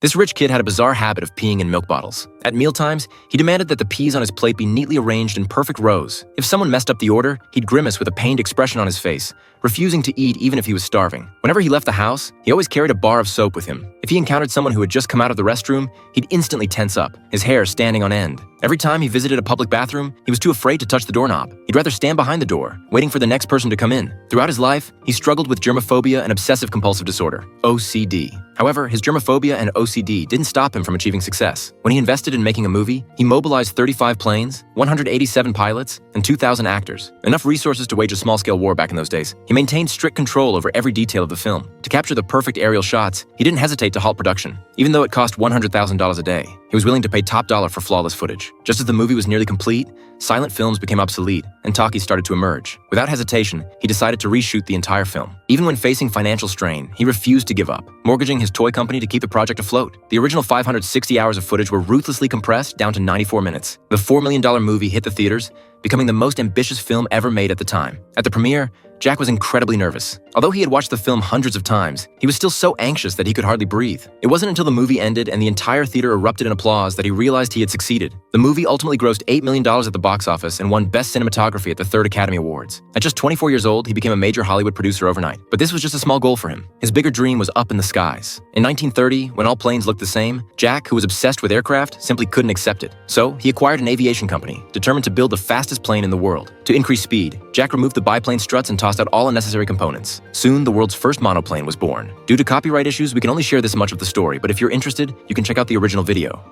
This rich kid had a bizarre habit of peeing in milk bottles. At mealtimes, he demanded that the peas on his plate be neatly arranged in perfect rows. If someone messed up the order, he'd grimace with a pained expression on his face, refusing to eat even if he was starving. Whenever he left the house, he always carried a bar of soap with him. If he encountered someone who had just come out of the restroom, he'd instantly tense up, his hair standing on end. Every time he visited a public bathroom, he was too afraid to touch the doorknob. He'd rather stand behind the door, waiting for the next person to come in. Throughout his life, he struggled with germophobia and obsessive-compulsive disorder, OCD. However, his germophobia and OCD didn't stop him from achieving success. When he invested in making a movie, he mobilized 35 planes, 187 pilots, and 2,000 actors. Enough resources to wage a small-scale war back in those days. He maintained strict control over every detail of the film. To capture the perfect aerial shots, he didn't hesitate to halt production. Even though it cost $100,000 a day, he was willing to pay top dollar for flawless footage. Just as the movie was nearly complete, silent films became obsolete, and talkies started to emerge. Without hesitation, he decided to reshoot the entire film. Even when facing financial strain, he refused to give up, mortgaging his toy company to keep the project afloat. The original 560 hours of footage were ruthlessly compressed down to 94 minutes. The $4 million movie hit the theaters, becoming the most ambitious film ever made at the time. At the premiere, Jack was incredibly nervous. Although he had watched the film hundreds of times, he was still so anxious that he could hardly breathe. It wasn't until the movie ended and the entire theater erupted in applause that he realized he had succeeded. The movie ultimately grossed $8 million at the box office and won Best Cinematography at the 3rd Academy Awards. At just 24 years old, he became a major Hollywood producer overnight. But this was just a small goal for him. His bigger dream was up in the skies. In 1930, when all planes looked the same, Jack, who was obsessed with aircraft, simply couldn't accept it. So, he acquired an aviation company, determined to build the fastest plane in the world. To increase speed, Jack removed the biplane struts and tossed out all unnecessary components. Soon, the world's first monoplane was born. Due to copyright issues, we can only share this much of the story, but if you're interested, you can check out the original video.